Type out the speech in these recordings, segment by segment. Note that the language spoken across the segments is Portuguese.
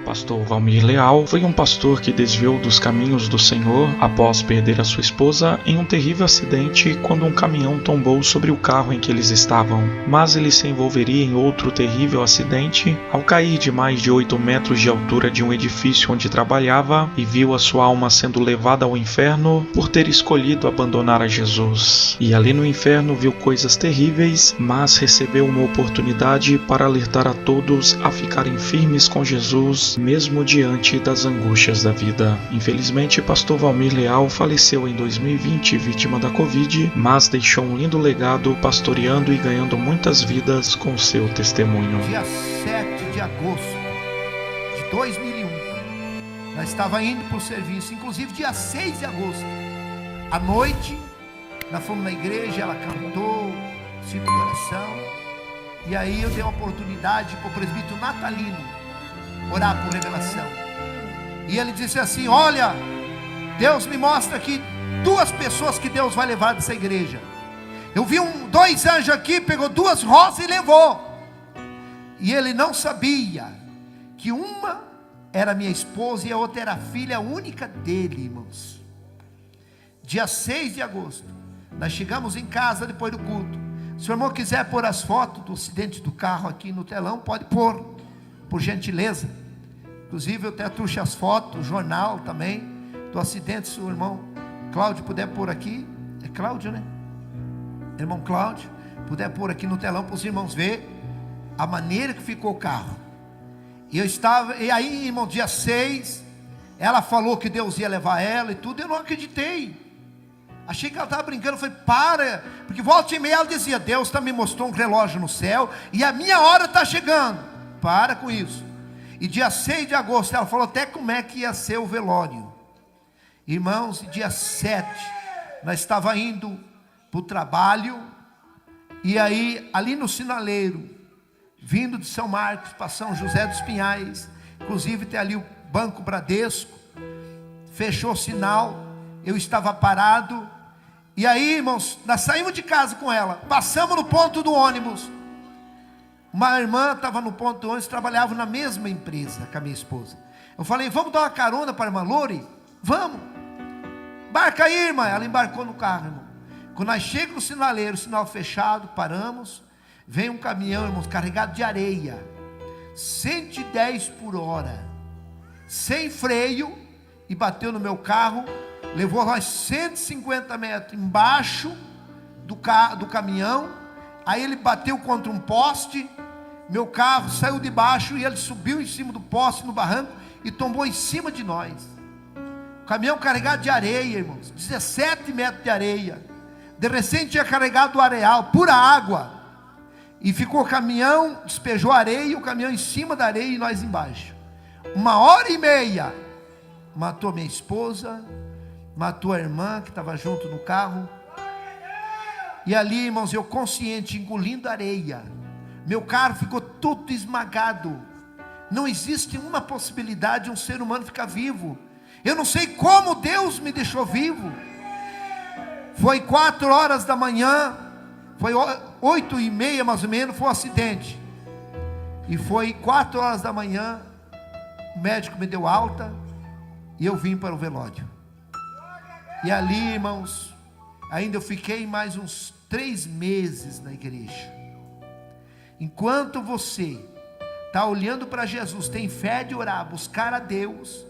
Pastor Valmir Leal foi um pastor que desviou dos caminhos do Senhor após perder a sua esposa em um terrível acidente quando um caminhão tombou sobre o carro em que eles estavam. Mas ele se envolveria em outro terrível acidente ao cair de mais de 8 metros de altura de um edifício onde trabalhava e viu a sua alma sendo levada ao inferno por ter escolhido abandonar a Jesus. E ali no inferno viu coisas terríveis, mas recebeu uma oportunidade para alertar a todos a ficarem firmes com Jesus, mesmo diante das angústias da vida. Infelizmente, Pastor Valmir Leal faleceu em 2020 vítima da Covid, mas deixou um lindo legado pastoreando e ganhando muitas vidas com seu testemunho. Dia 7 de agosto de 2001, nós estava indo para o serviço, inclusive dia 6 de agosto, à noite, nós fomos na igreja, ela cantou, cito de oração, e aí eu dei uma oportunidade para o presbítero Natalino orar por revelação, e ele disse assim: olha, Deus me mostra aqui 2 pessoas que Deus vai levar dessa igreja. Eu vi 2 anjos aqui, pegou 2 rosas e levou, e ele não sabia que uma era minha esposa e a outra era a filha única dele, irmãos. Dia 6 de agosto, nós chegamos em casa depois do culto. Se o irmão quiser pôr as fotos do acidente do carro aqui no telão, pode pôr, por gentileza. Inclusive eu até trouxe as fotos, o jornal também, do acidente. Se o irmão Cláudio puder pôr aqui, é Cláudio, né? Irmão Cláudio, puder pôr aqui no telão para os irmãos verem a maneira que ficou o carro. E aí, irmão, dia 6, ela falou que Deus ia levar ela e tudo, eu não acreditei. Achei que ela estava brincando, eu falei, para, porque volta e meia ela dizia, Deus me mostrou um relógio no céu, e a minha hora está chegando, para com isso. E dia 6 de agosto, ela falou até como é que ia ser o velório. Irmãos, dia 7, nós estávamos indo para o trabalho, e aí, ali no sinaleiro, vindo de São Marcos para São José dos Pinhais, inclusive tem ali o Banco Bradesco, fechou o sinal, eu estava parado, e aí, irmãos, nós saímos de casa com ela, passamos no ponto do ônibus, uma irmã estava no ponto do ônibus, trabalhava na mesma empresa com a minha esposa. Eu falei, vamos dar uma carona para a irmã Lore? Vamos, embarca aí, irmã. Ela embarcou no carro, irmão. Quando nós chegamos no sinaleiro, sinal fechado, paramos, vem um caminhão, irmãos, carregado de areia, 110 por hora, sem freio, e bateu no meu carro, levou nós 150 metros embaixo do caminhão, aí ele bateu contra um poste, meu carro saiu de baixo, e ele subiu em cima do poste, no barranco, e tombou em cima de nós, o caminhão carregado de areia, irmãos, 17 metros de areia, de recente tinha carregado o areal, pura água, e ficou o caminhão, despejou areia, o caminhão em cima da areia e nós embaixo. 1h30, matou minha esposa, matou a irmã que estava junto no carro. E ali, irmãos, eu consciente, engolindo areia, meu carro ficou todo esmagado. Não existe uma possibilidade de um ser humano ficar vivo. Eu não sei como Deus me deixou vivo. Foi 4 horas da manhã, foi 8h30 mais ou menos, foi um acidente. E foi 4 horas da manhã, o médico me deu alta, e eu vim para o velório. E ali, irmãos, ainda eu fiquei mais uns 3 meses na igreja. Enquanto você está olhando para Jesus, tem fé de orar, buscar a Deus,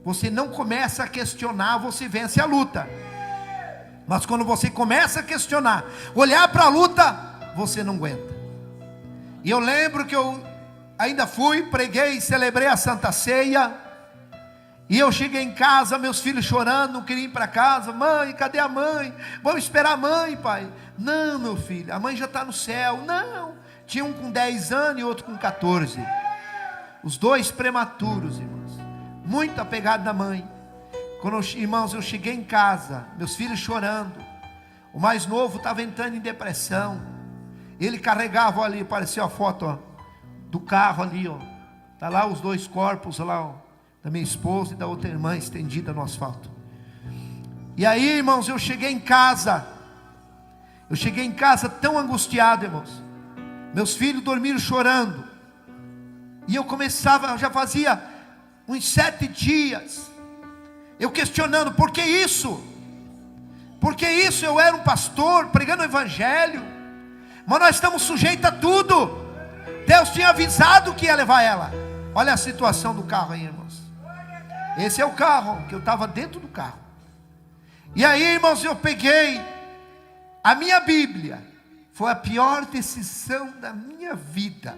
você não começa a questionar, você vence a luta. Mas quando você começa a questionar, olhar para a luta, você não aguenta. E eu lembro que eu ainda fui, preguei, celebrei a Santa Ceia, e eu cheguei em casa, meus filhos chorando, não queriam ir para casa. Mãe, cadê a mãe? Vamos esperar a mãe, pai. Não, meu filho, a mãe já está no céu. Não, tinha um com 10 anos e outro com 14. Os 2 prematuros, irmãos, muito apegado da mãe. Quando, irmãos, eu cheguei em casa, meus filhos chorando, o mais novo estava entrando em depressão, ele carregava ali, parecia a foto, ó, do carro ali, ó, tá lá os 2 corpos lá, ó, da minha esposa e da outra irmã estendida no asfalto. E aí, irmãos, eu cheguei em casa tão angustiado, irmãos, meus filhos dormiram chorando, E eu começava, já fazia uns 7 dias, eu questionando, por que isso? Por que isso? Eu era um pastor, pregando o evangelho, mas nós estamos sujeitos a tudo. Deus tinha avisado que ia levar ela. Olha a situação do carro aí, irmãos. Esse é o carro, que eu estava dentro do carro. E aí, irmãos, eu peguei a minha Bíblia. Foi a pior decisão da minha vida.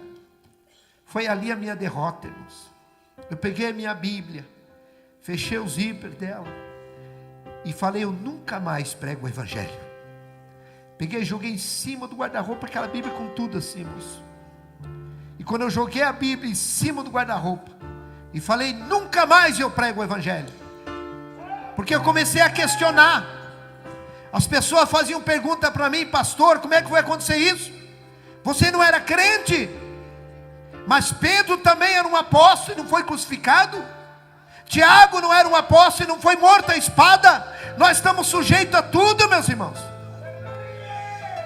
Foi ali a minha derrota, irmãos. Eu peguei a minha Bíblia, fechei o zíper dela e falei, eu nunca mais prego o evangelho. Peguei e joguei em cima do guarda-roupa, aquela Bíblia com tudo assim, irmãos. E quando eu joguei a Bíblia em cima do guarda-roupa e falei, nunca mais eu prego o evangelho, porque eu comecei a questionar. As pessoas faziam pergunta para mim, pastor, como é que vai acontecer isso? Você não era crente? Mas Pedro também era um apóstolo e não foi crucificado? Tiago não era um apóstolo e não foi morto à espada? Nós estamos sujeitos a tudo, meus irmãos.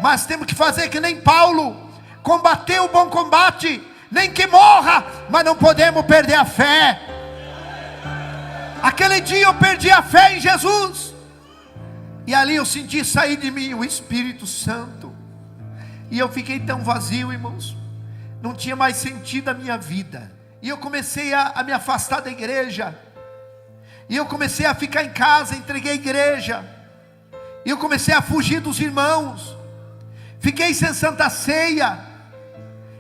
Mas temos que fazer que nem Paulo, combater o bom combate, nem que morra, mas não podemos perder a fé. Aquele dia eu perdi a fé em Jesus, e ali eu senti sair de mim o Espírito Santo, e eu fiquei tão vazio, irmãos, não tinha mais sentido a minha vida, e eu comecei a me afastar da igreja, e eu comecei a ficar em casa, entreguei a igreja, e eu comecei a fugir dos irmãos, fiquei sem santa ceia,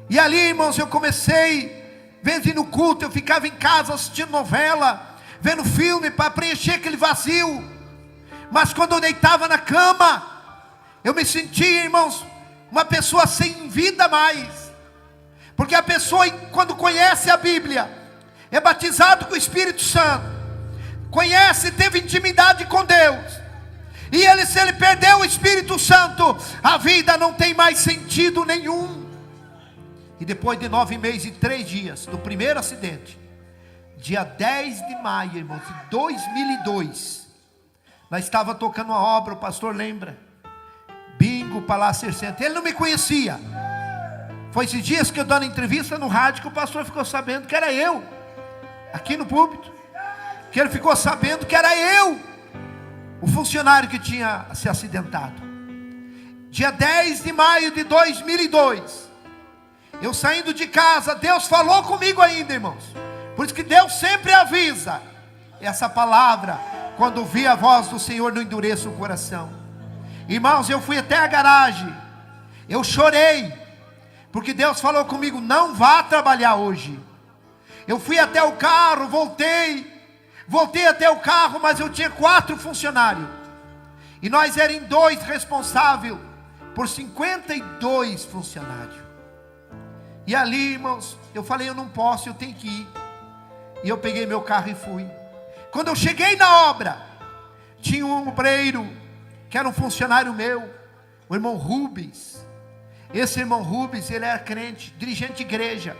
e ali, irmãos, eu comecei, vendo ir no culto, eu ficava em casa assistindo novela, vendo filme para preencher aquele vazio. Mas quando eu deitava na cama, eu me sentia, irmãos, uma pessoa sem vida mais. Porque a pessoa, quando conhece a Bíblia, é batizado com o Espírito Santo, conhece, teve intimidade com Deus, e ele, se ele perdeu o Espírito Santo, a vida não tem mais sentido nenhum. E depois de 9 meses e 3 dias do primeiro acidente, dia 10 de maio, irmãos, de 2002, nós estávamos tocando uma obra, o pastor lembra, Bingo, Palácio Centro. Ele não me conhecia. Foi esses dias que eu dando entrevista no rádio, que o pastor ficou sabendo que era eu, aqui no púlpito, que ele ficou sabendo que era eu, o funcionário que tinha se acidentado. Dia 10 de maio de 2002, eu saindo de casa, Deus falou comigo ainda, irmãos. Por isso que Deus sempre avisa. Essa palavra, quando ouvi a voz do Senhor, não endureça o coração. Irmãos, eu fui até a garagem, eu chorei, porque Deus falou comigo, não vá trabalhar hoje. Eu fui até o carro, voltei até o carro, mas eu tinha 4 funcionários, e nós éramos 2 responsáveis por 52 funcionários. E ali, irmãos, eu falei, eu não posso, eu tenho que ir. E eu peguei meu carro e fui. Quando eu cheguei na obra, tinha um obreiro, que era um funcionário meu, o irmão Rubens. Esse irmão Rubens, ele era crente, dirigente de igreja.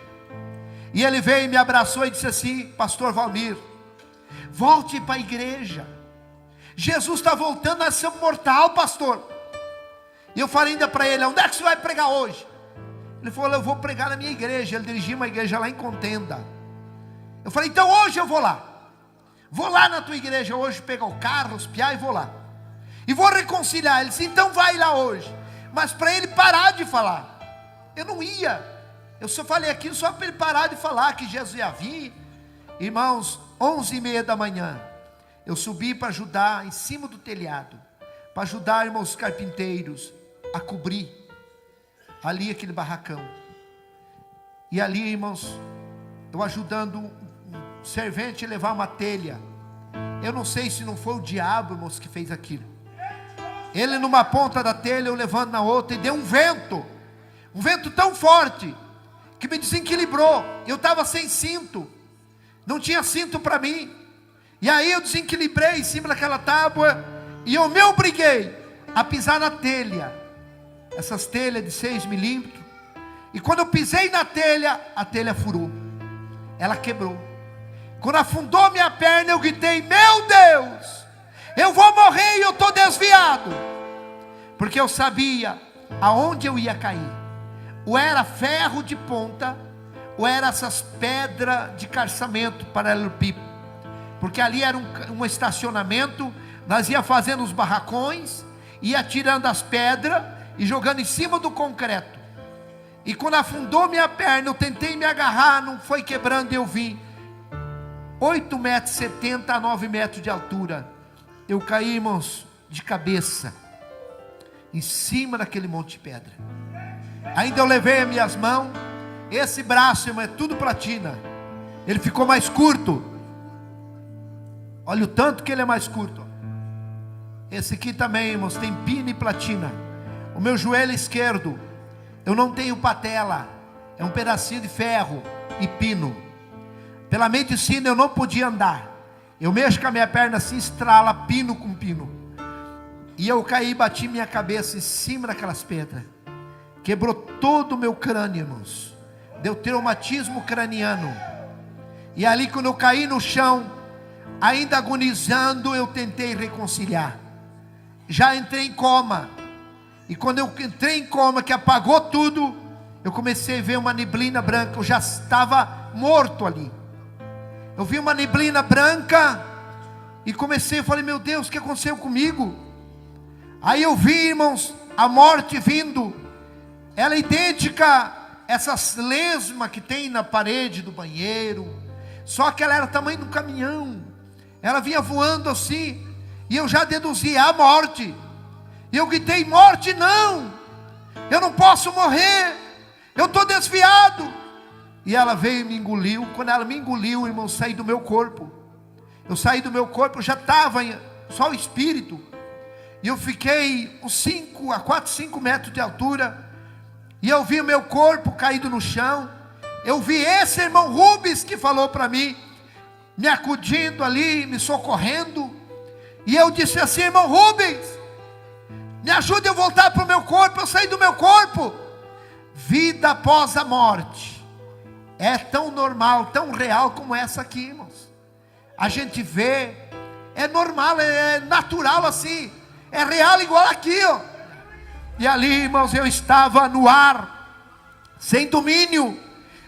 E ele veio e me abraçou e disse assim, pastor Valmir, volte para a igreja. Jesus está voltando a ser mortal, pastor. E eu falei ainda para ele, onde é que você vai pregar hoje? Ele falou, eu vou pregar na minha igreja. Ele dirigia uma igreja lá em Contenda. Eu falei, então hoje eu vou lá. Vou lá na tua igreja hoje, pegar o carro, os piá e vou lá. E vou reconciliar. Ele disse, então vai lá hoje. Mas para ele parar de falar. Eu não ia. Eu só falei aquilo só para ele parar de falar que Jesus ia vir. Irmãos, 11h30 da manhã, eu subi para ajudar em cima do telhado. Para ajudar, irmãos, os carpinteiros a cobrir ali aquele barracão. E ali, irmãos, eu ajudando um servente a levar uma telha. Eu não sei se não foi o diabo, irmãos, que fez aquilo. Ele numa ponta da telha, eu levando na outra, e deu um vento tão forte, que me desequilibrou. Eu estava sem cinto, não tinha cinto para mim, e aí eu desequilibrei em cima daquela tábua, e eu me obriguei a pisar na telha, essas telhas de 6 milímetros, e quando eu pisei na telha, a telha furou, ela quebrou. Quando afundou minha perna, eu gritei, meu Deus, eu vou morrer e eu estou desviado, porque eu sabia aonde eu ia cair. Ou era ferro de ponta, ou eram essas pedras de calçamento paralelepípedo, porque ali era um estacionamento. Nós ia fazendo os barracões, ia tirando as pedras e jogando em cima do concreto. E quando afundou minha perna, eu tentei me agarrar, não foi quebrando, eu vim 8,70 metros a 9 metros de altura. Eu caí, irmãos, de cabeça em cima daquele monte de pedra. Ainda eu levei as minhas mãos. Esse braço, irmão, é tudo platina. Ele ficou mais curto. Olha o tanto que ele é mais curto. Esse aqui também, irmãos, tem pino e platina. O meu joelho esquerdo, eu não tenho patela, é um pedacinho de ferro e pino. Pela medicina eu não podia andar. Eu mexo com a minha perna assim, estrala pino com pino. E eu caí e bati minha cabeça em cima daquelas pedras. Quebrou todo o meu crânio, irmãos. Deu traumatismo craniano. E ali quando eu caí no chão, ainda agonizando, eu tentei reconciliar. Já entrei em coma. E quando eu entrei em coma, que apagou tudo, eu comecei a ver uma neblina branca. Eu já estava morto ali. Eu vi uma neblina branca e comecei, eu falei, meu Deus, o que aconteceu comigo? Aí eu vi, irmãos, a morte vindo. Ela é idêntica a essas lesmas que tem na parede do banheiro, só que ela era do tamanho de um caminhão. Ela vinha voando assim, e eu já deduzi a morte. E eu gritei, morte não, eu não posso morrer, eu estou desviado. E ela veio e me engoliu. Quando ela me engoliu, irmão, eu saí do meu corpo. Eu saí do meu corpo, eu já estava só o espírito. E eu fiquei uns 4, 5 metros de altura. E eu vi o meu corpo caído no chão. Eu vi esse irmão Rubens que falou para mim, me acudindo ali, me socorrendo. E eu disse assim, irmão Rubens, me ajude a voltar para o meu corpo. Eu saí do meu corpo. Vida após a morte é tão normal, tão real como essa aqui, irmãos. A gente vê, é normal, é natural assim, é real igual aqui, ó. E ali, irmãos, eu estava no ar, sem domínio,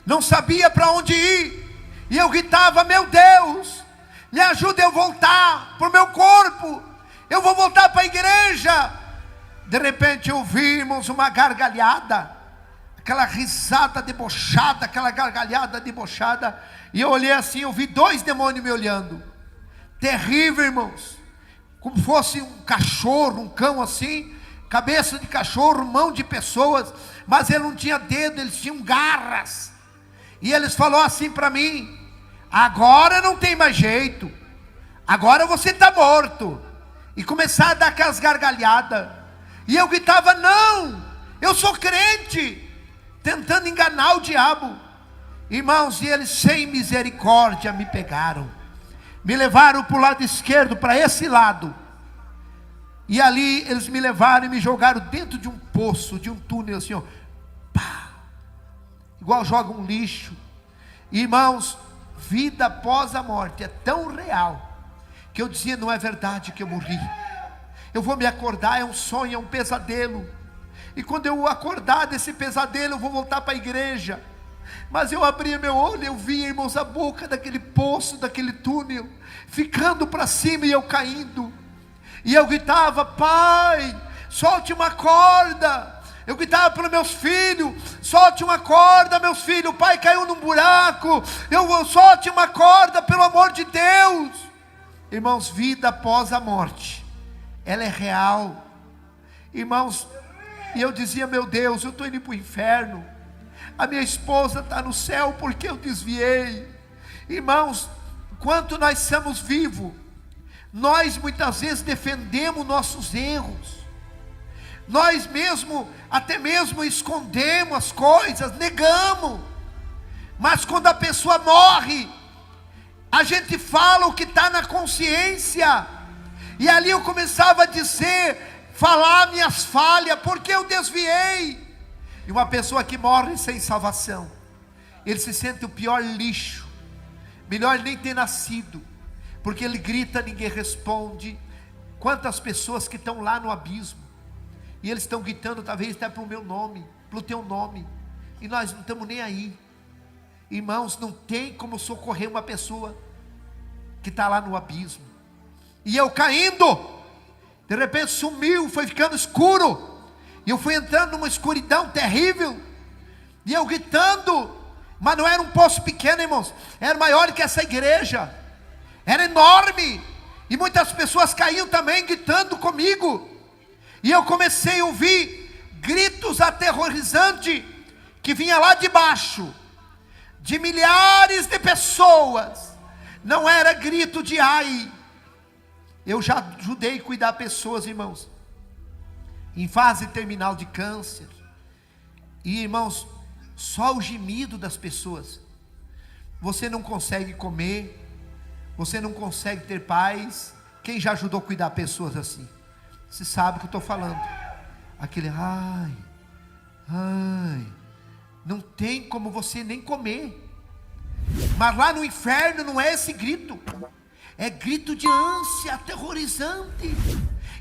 não sabia para onde ir. E eu gritava, meu Deus, me ajuda eu voltar para o meu corpo, eu vou voltar para a igreja. De repente eu vi, irmãos, uma gargalhada, aquela risada debochada, aquela gargalhada debochada. E eu olhei assim, eu vi 2 demônios me olhando. Terrível, irmãos. Como fosse um cachorro, um cão assim, cabeça de cachorro, mão de pessoas, mas ele não tinha dedo, eles tinham garras. E eles falaram assim para mim, agora não tem mais jeito, agora você está morto. E começaram a dar aquelas gargalhadas. E eu gritava, não, eu sou crente, tentando enganar o diabo. Irmãos, e eles sem misericórdia me pegaram, me levaram para o lado esquerdo, para esse lado. E ali eles me levaram e me jogaram dentro de um poço, de um túnel assim, ó, pá, igual joga um lixo. Irmãos, vida após a morte é tão real, que eu dizia, não é verdade que eu morri. Eu vou me acordar, é um sonho, é um pesadelo. E quando eu acordar desse pesadelo, eu vou voltar para a igreja. Mas eu abri meu olho, eu vi, irmãos, a boca daquele poço, daquele túnel, ficando para cima e eu caindo. E eu gritava, pai, solte uma corda. Eu gritava para os meus filhos, solte uma corda, meus filhos, o pai caiu num buraco. Solte uma corda, pelo amor de Deus. Irmãos, vida após a morte, ela é real. Irmãos, e eu dizia, meu Deus, eu estou indo para o inferno. A minha esposa está no céu porque eu desviei. Irmãos, enquanto nós estamos vivos, nós muitas vezes defendemos nossos erros. Nós mesmo, até mesmo escondemos as coisas, negamos. Mas quando a pessoa morre, a gente fala o que está na consciência. E ali eu começava a dizer, falar minhas falhas, porque eu desviei. E uma pessoa que morre sem salvação, ele se sente o pior lixo. Melhor nem ter nascido, porque ele grita, ninguém responde. Quantas pessoas que estão lá no abismo, e eles estão gritando, talvez até para o meu nome, para o teu nome, e nós não estamos nem aí. Irmãos, não tem como socorrer uma pessoa que está lá no abismo. E eu caindo, de repente sumiu, foi ficando escuro, e eu fui entrando numa escuridão terrível, e eu gritando, mas não era um poço pequeno, irmãos, era maior que essa igreja, era enorme, e muitas pessoas caíam também gritando comigo, e eu comecei a ouvir gritos aterrorizantes, que vinha lá de baixo, de milhares de pessoas. Não era grito de ai. Eu já ajudei a cuidar pessoas, irmãos, em fase terminal de câncer, e irmãos, só o gemido das pessoas, você não consegue comer, você não consegue ter paz. Quem já ajudou a cuidar pessoas assim? Você sabe o que eu estou falando. Aquele ai, não tem como você nem comer. Mas lá no inferno não é esse grito, é grito de ânsia aterrorizante,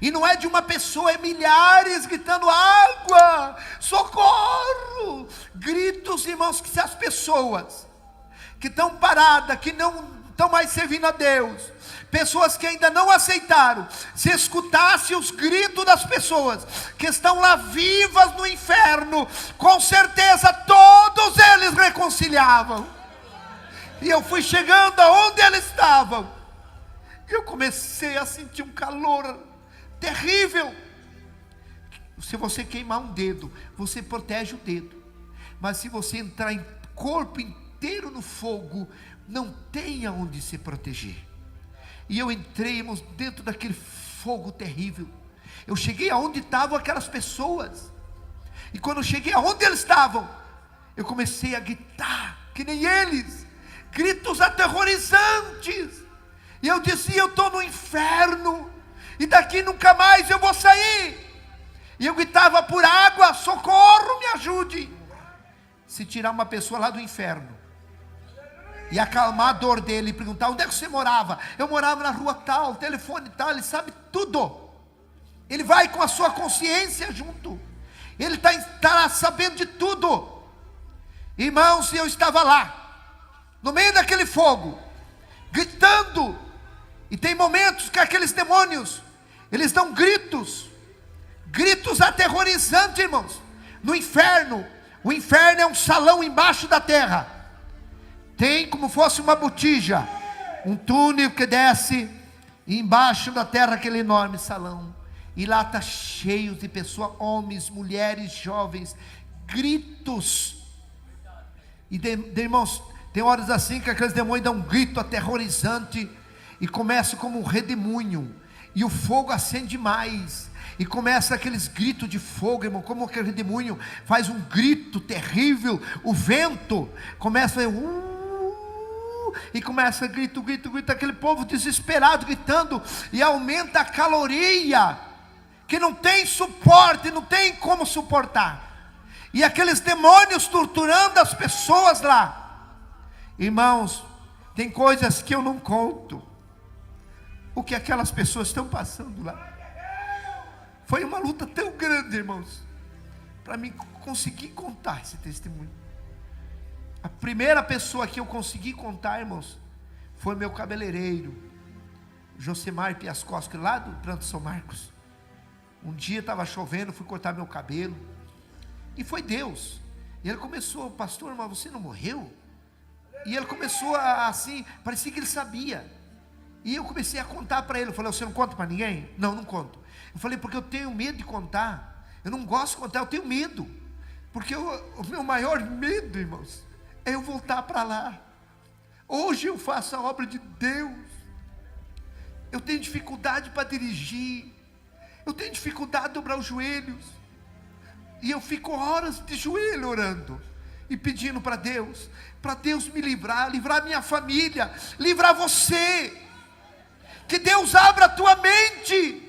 e não é de uma pessoa, é milhares gritando água, socorro, gritos, irmãos, que se as pessoas que estão paradas, que não estão mais servindo a Deus, pessoas que ainda não aceitaram, se escutasse os gritos das pessoas que estão lá vivas no inferno, com certeza todos eles reconciliavam. E eu fui chegando aonde eles estavam, e eu comecei a sentir um calor terrível. Se você queimar um dedo, você protege o dedo, mas se você entrar em corpo inteiro no fogo, não tem aonde se proteger. E eu entrei, irmãos, dentro daquele fogo terrível. Eu cheguei aonde estavam aquelas pessoas, e quando eu cheguei aonde eles estavam, eu comecei a gritar que nem eles, gritos aterrorizantes, e eu dizia: eu estou no inferno, e daqui nunca mais eu vou sair. E eu gritava por água, socorro, me ajude. Se tirar uma pessoa lá do inferno e acalmar a dor dele, e perguntar: onde é que você morava? Eu morava na rua tal, telefone tal. Ele sabe tudo, ele vai com a sua consciência junto, ele está sabendo de tudo. Irmãos, eu estava lá no meio daquele fogo, gritando, e tem momentos que aqueles demônios, eles dão gritos aterrorizantes, irmãos. No inferno, o inferno é um salão embaixo da terra, tem como fosse uma botija, um túnel que desce, e embaixo da terra aquele enorme salão, e lá está cheio de pessoas, homens, mulheres, jovens, gritos, e irmãos, tem horas assim que aqueles demônios dão um grito aterrorizante, e começa como um redemoinho, e o fogo acende mais, e começa aqueles gritos de fogo, irmão, como aquele redemoinho faz um grito terrível, o vento começa a e começa grito, aquele povo desesperado gritando, e aumenta a caloria, que não tem suporte, não tem como suportar, e aqueles demônios torturando as pessoas lá. Irmãos, tem coisas que eu não conto, o que aquelas pessoas estão passando lá. Foi uma luta tão grande, irmãos, para mim conseguir contar esse testemunho. A primeira pessoa que eu consegui contar, irmãos, foi meu cabeleireiro, Josemar Piascoski, lá do Planto São Marcos. Um dia estava chovendo, fui cortar meu cabelo, e foi Deus. E ele começou: pastor, mas você não morreu? E ele começou assim, parecia que ele sabia. E eu comecei a contar para ele. Eu falei: você não conta para ninguém? Não, não conto. Eu falei: porque eu tenho medo de contar, eu não gosto de contar, eu tenho medo, porque o meu maior medo, irmãos, é eu voltar para lá. Hoje eu faço a obra de Deus, eu tenho dificuldade para dirigir, eu tenho dificuldade de dobrar os joelhos, e eu fico horas de joelho orando e pedindo para Deus me livrar minha família, livrar você. Que Deus abra a tua mente,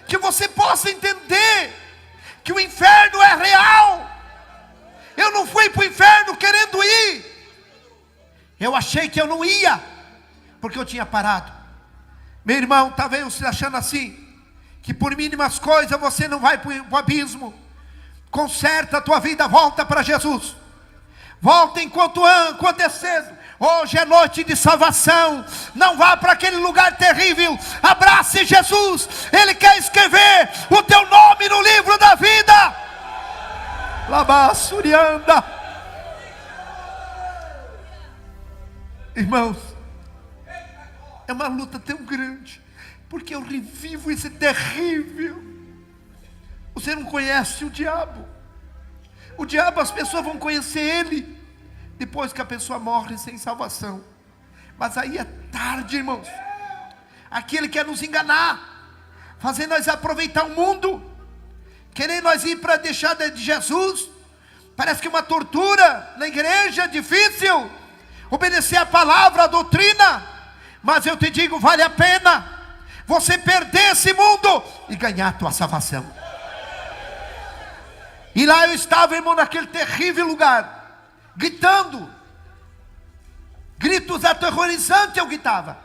que você possa entender que o inferno é real. Eu não fui para o inferno querendo ir, eu achei que eu não ia, porque eu tinha parado. Meu irmão, talvez você achando assim, que por mínimas coisas você não vai para o abismo. Conserta a tua vida, volta para Jesus, Volta enquanto é cedo. Hoje é noite de salvação. Não vá para aquele lugar terrível. Abrace Jesus. Ele quer escrever o teu nome no livro da vida. Labassurianda. Irmãos, é uma luta tão grande, porque eu revivo esse terrível. Você não conhece o diabo. O diabo, as pessoas vão conhecer ele depois que a pessoa morre sem salvação. Mas aí é tarde, irmãos. Aquele quer nos enganar, fazer nós aproveitar o mundo, querer nós ir para deixar de Jesus. Parece que uma tortura na igreja, difícil obedecer a palavra, a doutrina. Mas eu te digo, vale a pena você perder esse mundo e ganhar a tua salvação. E lá eu estava, irmão, naquele terrível lugar, gritando, gritos aterrorizantes eu gritava.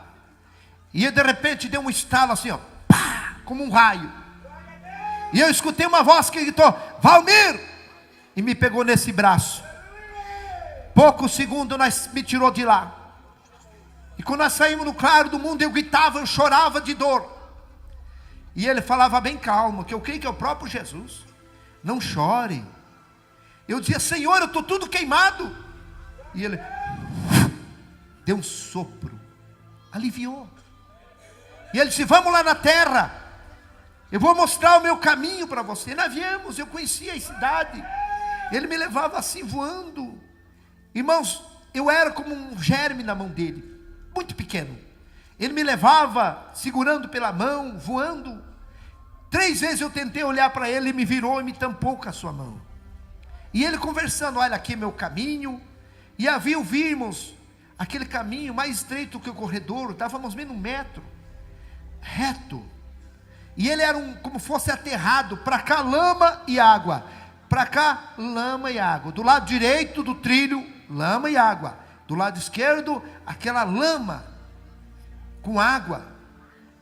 E de repente deu um estalo assim, ó, pá, como um raio. E eu escutei uma voz que gritou, Valmir, e me pegou nesse braço. Poucos segundos me tirou de lá. E quando nós saímos no claro do mundo, eu gritava, eu chorava de dor. E ele falava bem calmo, que eu creio que é o próprio Jesus. Não chore. Eu dizia, Senhor, eu estou tudo queimado. E ele deu um sopro, aliviou. E ele disse, vamos lá na terra, eu vou mostrar o meu caminho para você. Nós viemos, eu conhecia a cidade. Ele me levava assim voando. Irmãos, eu era como um germe na mão dele, muito pequeno. Ele me levava segurando pela mão, voando. 3 vezes eu tentei olhar para ele, ele me virou e me tampou com a sua mão. E ele conversando, olha aqui meu caminho. E havia, vimos aquele caminho mais estreito que o corredor, estávamos menos 1 metro, reto. E ele era como fosse aterrado, para cá lama e água, para cá lama e água. Do lado direito do trilho, lama e água. Do lado esquerdo, aquela lama com água.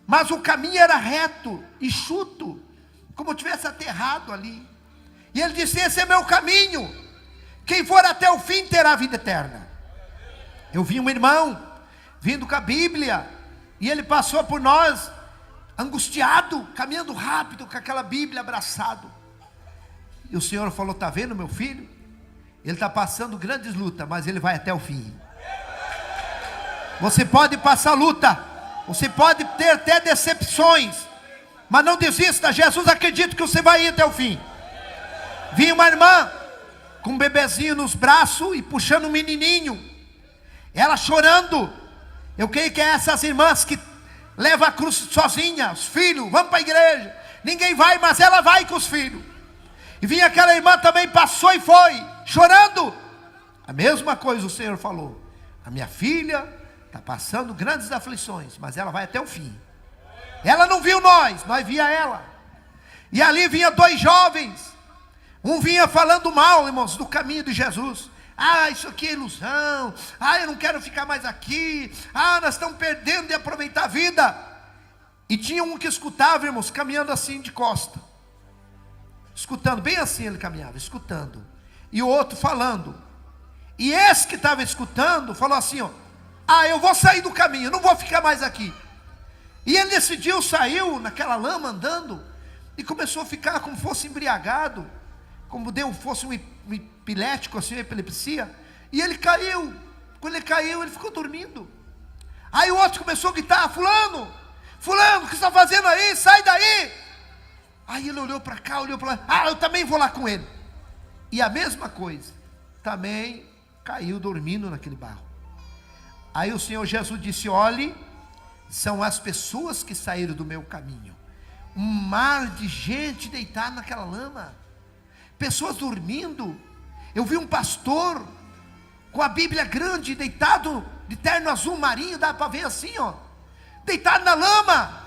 Mas o caminho era reto, enxuto, como se tivesse aterrado ali. E ele disse, esse é meu caminho, quem for até o fim terá a vida eterna. Eu vi um irmão, vindo com a Bíblia, e ele passou por nós, angustiado, caminhando rápido, com aquela Bíblia abraçado. E o Senhor falou, está vendo meu filho? Ele está passando grandes lutas, mas ele vai até o fim. Você pode passar luta, você pode ter até decepções, mas não desista. Jesus acredita que você vai ir até o fim. Vi uma irmã com um bebezinho nos braços e puxando um menininho, ela chorando. Eu creio que é essas irmãs que levam a cruz sozinha, os filhos, vamos para a igreja, ninguém vai, mas ela vai com os filhos. E vinha aquela irmã também, passou e foi, chorando. A mesma coisa o Senhor falou, a minha filha está passando grandes aflições, mas ela vai até o fim. Ela não viu nós via ela. E ali vinha 2 jovens, um vinha falando mal, irmãos, do caminho de Jesus. Ah, isso aqui é ilusão. Ah, eu não quero ficar mais aqui. Ah, nós estamos perdendo de aproveitar a vida. E tinha um que escutava, irmãos, caminhando assim de costa, escutando, bem assim ele caminhava, escutando. E o outro falando. E esse que estava escutando, falou assim, ó, ah, eu vou sair do caminho, não vou ficar mais aqui. E ele decidiu, saiu naquela lama andando, e começou a ficar como fosse embriagado, como fosse um epilético, assim, uma epilepsia. E ele caiu. Quando ele caiu, ele ficou dormindo. Aí o outro começou a gritar, fulano, fulano, o que você está fazendo aí? Sai daí. Aí ele olhou para cá, olhou para lá, ah, eu também vou lá com ele. E a mesma coisa, também caiu dormindo naquele barro. Aí o Senhor Jesus disse, olhe, são as pessoas que saíram do meu caminho. Um mar de gente deitada naquela lama, pessoas dormindo. Eu vi um pastor com a Bíblia grande, deitado de terno azul marinho, dá para ver assim, ó, deitado na lama,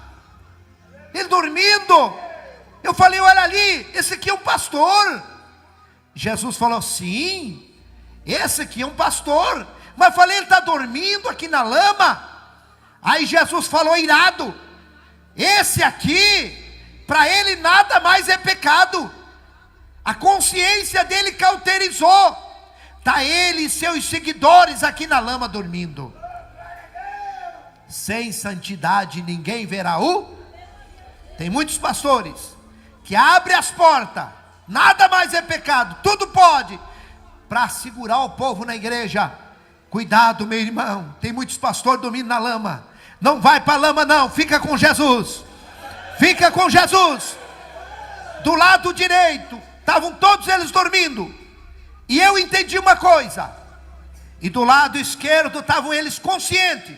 ele dormindo. Eu falei, olha ali, esse aqui é um pastor. Jesus falou, sim, esse aqui é um pastor. Mas eu falei, ele está dormindo aqui na lama. Aí Jesus falou, irado, esse aqui, para ele nada mais é pecado. A consciência dele cauterizou, Está ele e seus seguidores aqui na lama dormindo. Sem santidade ninguém verá o. Tem muitos pastores que abrem as portas, nada mais é pecado, tudo pode, para segurar o povo na igreja. Cuidado, meu irmão, tem muitos pastores dormindo na lama. Não vai para a lama não, fica com Jesus. Fica com Jesus. Do lado direito estavam todos eles dormindo, e eu entendi uma coisa, e do lado esquerdo estavam eles conscientes,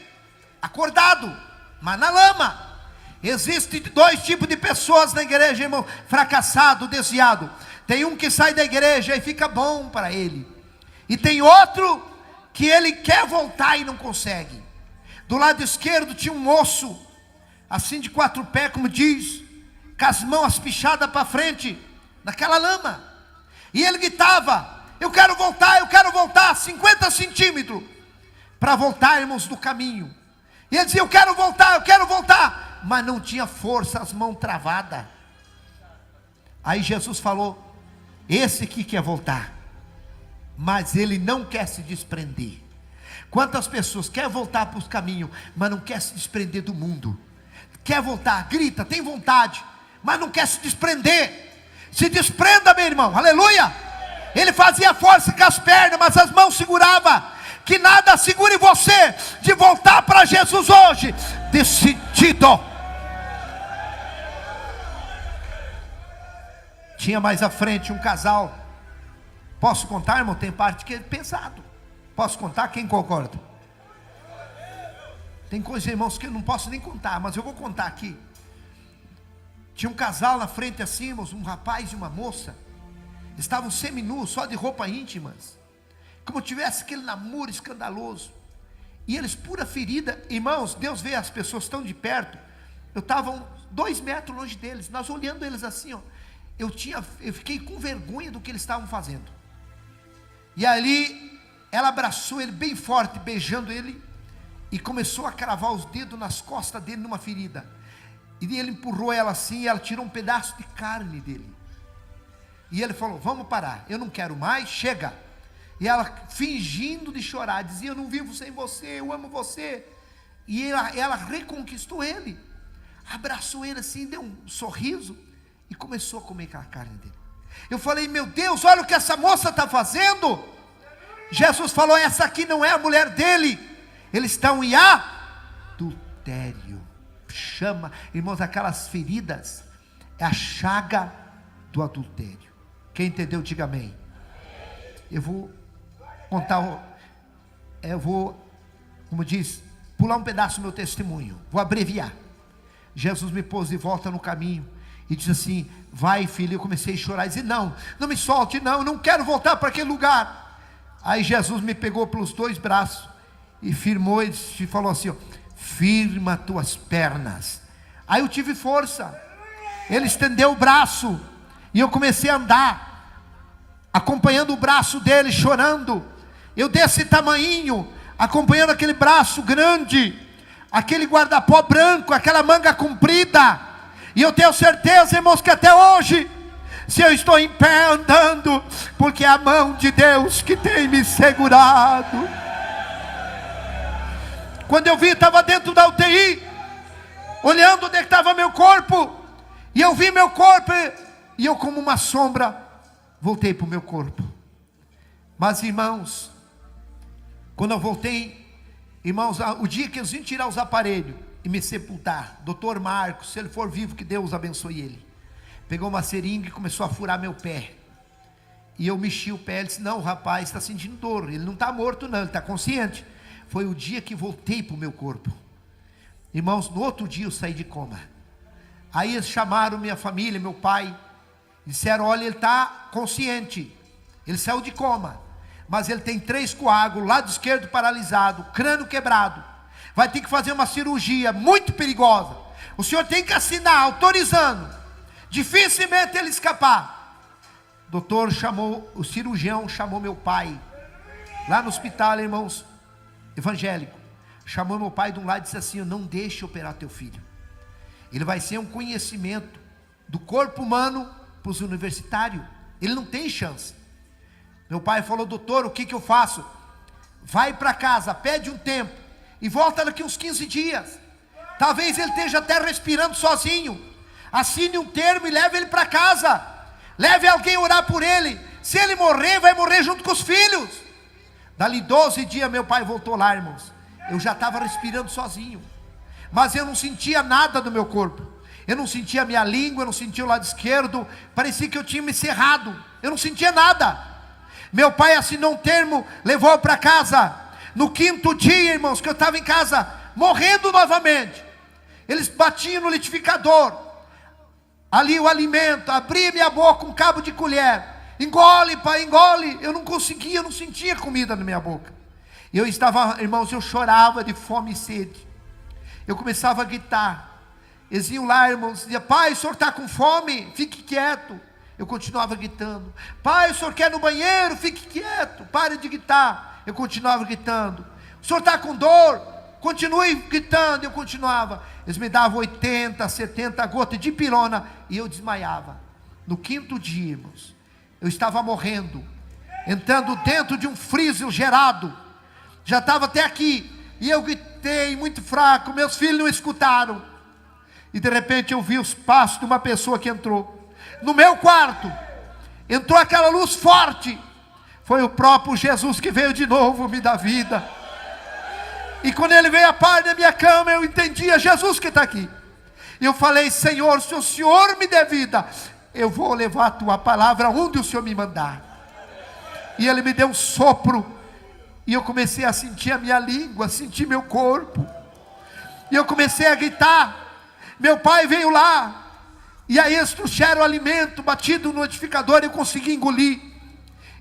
acordados, mas na lama. Existem dois tipos de pessoas na igreja, irmão: fracassado, desviado. Tem um que sai da igreja e fica bom para ele, e tem outro que ele quer voltar e não consegue. Do lado esquerdo tinha um moço, assim de 4 pés, como diz, com as mãos pichadas para frente, naquela lama, e ele gritava: eu quero voltar 50 centímetros, para voltar, irmãos, do caminho. E ele dizia: eu quero voltar, mas não tinha força, as mãos travadas. Aí Jesus falou: esse que quer voltar, mas ele não quer se desprender. Quantas pessoas querem voltar para os caminhos, mas não quer se desprender do mundo? Quer voltar, grita, tem vontade, mas não quer se desprender. Se desprenda, meu irmão, aleluia. Ele fazia força com as pernas, mas as mãos segurava. Que nada segure você de voltar para Jesus hoje, decidido. Tinha mais à frente um casal. Posso contar, irmão? Tem parte que é pesado. Posso contar? Quem concorda? Tem coisas, irmãos, que eu não posso nem contar, mas eu vou contar aqui. Tinha um casal na frente assim, irmãos, um rapaz e uma moça. Estavam seminus, só de roupa íntimas, como tivesse aquele namoro escandaloso. E eles pura ferida. Irmãos, Deus vê as pessoas tão de perto. Eu estava 2 metros longe deles, nós olhando eles assim, ó. Eu fiquei com vergonha do que eles estavam fazendo. E ali ela abraçou ele bem forte, beijando ele, e começou a cravar os dedos nas costas dele numa ferida. E ele empurrou ela assim, e ela tirou um pedaço de carne dele. E ele falou: vamos parar, eu não quero mais, chega. E ela fingindo de chorar, dizia: eu não vivo sem você, eu amo você. E ela reconquistou ele, abraçou ele assim, deu um sorriso, e começou a comer aquela carne dele. Eu falei: meu Deus, olha o que essa moça está fazendo. Jesus falou: essa aqui não é a mulher dele, eles estão em adultério. Chama, irmãos, aquelas feridas é a chaga do adultério. Quem entendeu, diga amém. Eu vou contar, como diz, pular um pedaço do meu testemunho, vou abreviar. Jesus me pôs de volta no caminho e disse assim: vai, filho. Eu comecei a chorar e dizer: não me solte, não, eu não quero voltar para aquele lugar. Aí Jesus me pegou pelos 2 braços e firmou e falou assim: ó, firma tuas pernas. Aí eu tive força, ele estendeu o braço e eu comecei a andar, acompanhando o braço dele, chorando. Eu desse tamanhinho, acompanhando aquele braço grande, aquele guarda-pó branco, aquela manga comprida. E eu tenho certeza, irmãos, que até hoje, se eu estou em pé andando, porque é a mão de Deus que tem me segurado. Quando eu vi, estava dentro da UTI, olhando onde estava meu corpo, e eu vi meu corpo, e eu, como uma sombra, voltei para o meu corpo. Mas, irmãos, quando eu voltei, irmãos, o dia que eles iam tirar os aparelhos e me sepultar, doutor Marcos, se ele for vivo, que Deus abençoe ele, pegou uma seringa e começou a furar meu pé. E eu mexi o pé. Ele disse: não, o rapaz está sentindo dor, ele não está morto não, ele está consciente. Foi o dia que voltei para o meu corpo. Irmãos, no outro dia eu saí de coma. Aí eles chamaram minha família, meu pai, disseram: olha, ele está consciente, ele saiu de coma, mas ele tem 3 coágulos, lado esquerdo paralisado, crânio quebrado, vai ter que fazer uma cirurgia muito perigosa. O senhor tem que assinar, autorizando, dificilmente ele escapar. O doutor chamou, o cirurgião chamou meu pai, lá no hospital, irmãos, evangélico, chamou meu pai de um lado e disse assim: não deixe operar teu filho, ele vai ser um conhecimento do corpo humano para os universitários, ele não tem chance. Meu pai falou: doutor, o que eu faço? Vai para casa, pede um tempo e volta daqui uns 15 dias. Talvez ele esteja até respirando sozinho. Assine um termo e leve ele para casa. Leve alguém orar por ele. Se ele morrer, vai morrer junto com os filhos. Dali 12 dias meu pai voltou lá, irmãos. Eu já estava respirando sozinho, mas eu não sentia nada do meu corpo. Eu não sentia a minha língua, eu não sentia o lado esquerdo. Parecia que eu tinha me cerrado. Eu não sentia nada. Meu pai assinou um termo, levou para casa. No 5º dia, irmãos, que eu estava em casa, morrendo novamente, eles batiam no liquidificador, ali o alimento, abria minha boca com um cabo de colher. Engole, pai, engole. Eu não conseguia, eu não sentia comida na minha boca. Eu estava, irmãos, eu chorava de fome e sede. Eu começava a gritar. Eles iam lá, irmãos, diziam: pai, o senhor está com fome? Fique quieto. Eu continuava gritando. Pai, o senhor quer ir no banheiro? Fique quieto, pare de gritar. Eu continuava gritando. O senhor está com dor? Continue gritando. Eu continuava. Eles me davam 80, 70 gotas de pirona e eu desmaiava. No 5º dia, irmãos, eu estava morrendo, entrando dentro de um freezer gerado. Já estava até aqui. E eu gritei muito fraco. Meus filhos não escutaram. E de repente eu vi os passos de uma pessoa que entrou no meu quarto. Entrou aquela luz forte. Foi o próprio Jesus que veio de novo me dar vida. E quando ele veio a par da minha cama, eu entendi: é Jesus que está aqui. E eu falei: Senhor, se o Senhor me der vida, eu vou levar a tua palavra onde o Senhor me mandar. E ele me deu um sopro. E eu comecei a sentir a minha língua, sentir meu corpo. E eu comecei a gritar. Meu pai veio lá. E aí eles trouxeram o alimento batido no liquidificador. Eu consegui engolir.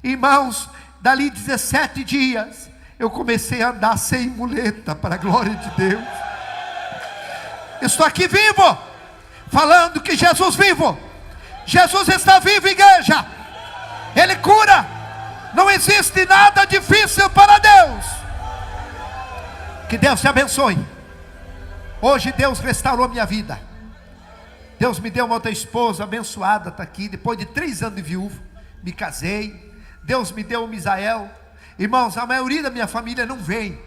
Irmãos, dali 17 dias, eu comecei a andar sem muleta, para a glória de Deus. Eu estou aqui vivo, falando que Jesus vivo. Jesus está vivo, igreja. Ele cura. Não existe nada difícil para Deus. Que Deus te abençoe. Hoje Deus restaurou minha vida. Deus me deu uma outra esposa abençoada, está aqui. Depois de 3 anos de viúvo, me casei. Deus me deu um Misael. Irmãos, a maioria da minha família não vem.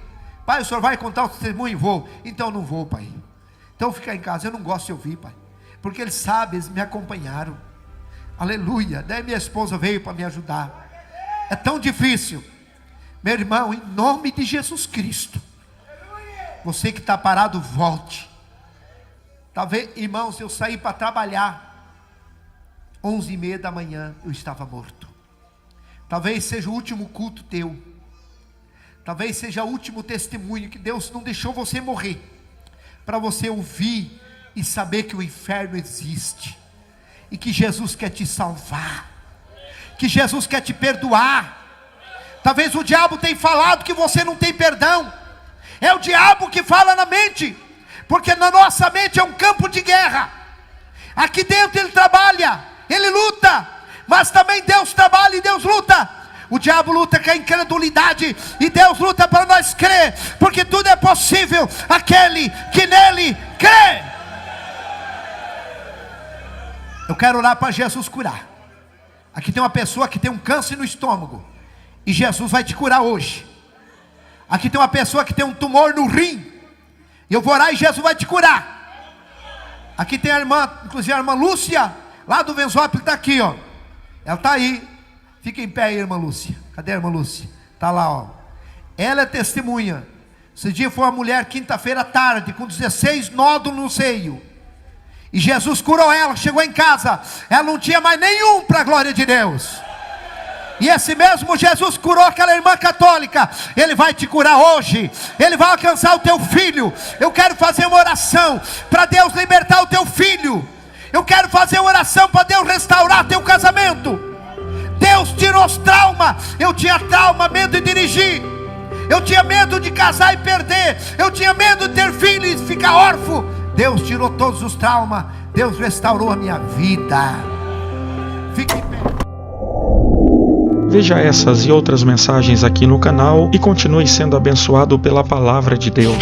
Pai, o senhor vai contar o testemunho? Vou. Então não vou, pai. Então fica em casa. Eu não gosto de ouvir, pai, porque eles sabem, eles me acompanharam. Aleluia. Daí minha esposa veio para me ajudar. É tão difícil. Meu irmão, em nome de Jesus Cristo, você que está parado, volte. Talvez, irmãos, eu saí para trabalhar 11h30 da manhã, eu estava morto. Talvez seja o último culto teu. Talvez seja o último testemunho, que Deus não deixou você morrer, para você ouvir e saber que o inferno existe, e que Jesus quer te salvar, que Jesus quer te perdoar. Talvez o diabo tenha falado que você não tem perdão. É o diabo que fala na mente, porque na nossa mente é um campo de guerra. Aqui dentro ele trabalha, ele luta, mas também Deus trabalha e Deus luta. O diabo luta com a incredulidade, e Deus luta para nós crer, porque tudo é possível aquele que nele crê. Eu quero orar para Jesus curar. Aqui tem uma pessoa que tem um câncer no estômago, e Jesus vai te curar hoje. Aqui tem uma pessoa que tem um tumor no rim, eu vou orar e Jesus vai te curar. Aqui tem a irmã, inclusive a irmã Lúcia, lá do Venzópolis, está aqui, ó. Ela está aí. Fica em pé aí, irmã Lúcia. Cadê a irmã Lúcia? Está lá, ó. Ela é testemunha. Esse dia foi uma mulher, quinta-feira à tarde, com 16 nódulos no seio. E Jesus curou ela, chegou em casa, ela não tinha mais nenhum, para a glória de Deus. E esse mesmo Jesus curou aquela irmã católica. Ele vai te curar hoje. Ele vai alcançar o teu filho. Eu quero fazer uma oração para Deus libertar o teu filho. Eu quero fazer uma oração para Deus restaurar teu casamento. Deus tirou os traumas. Eu tinha trauma, medo de dirigir. Eu tinha medo de casar e perder. Eu tinha medo de ter filho e ficar órfão. Deus tirou todos os traumas. Deus restaurou a minha vida. Fique em pé. Veja essas e outras mensagens aqui no canal e continue sendo abençoado pela palavra de Deus.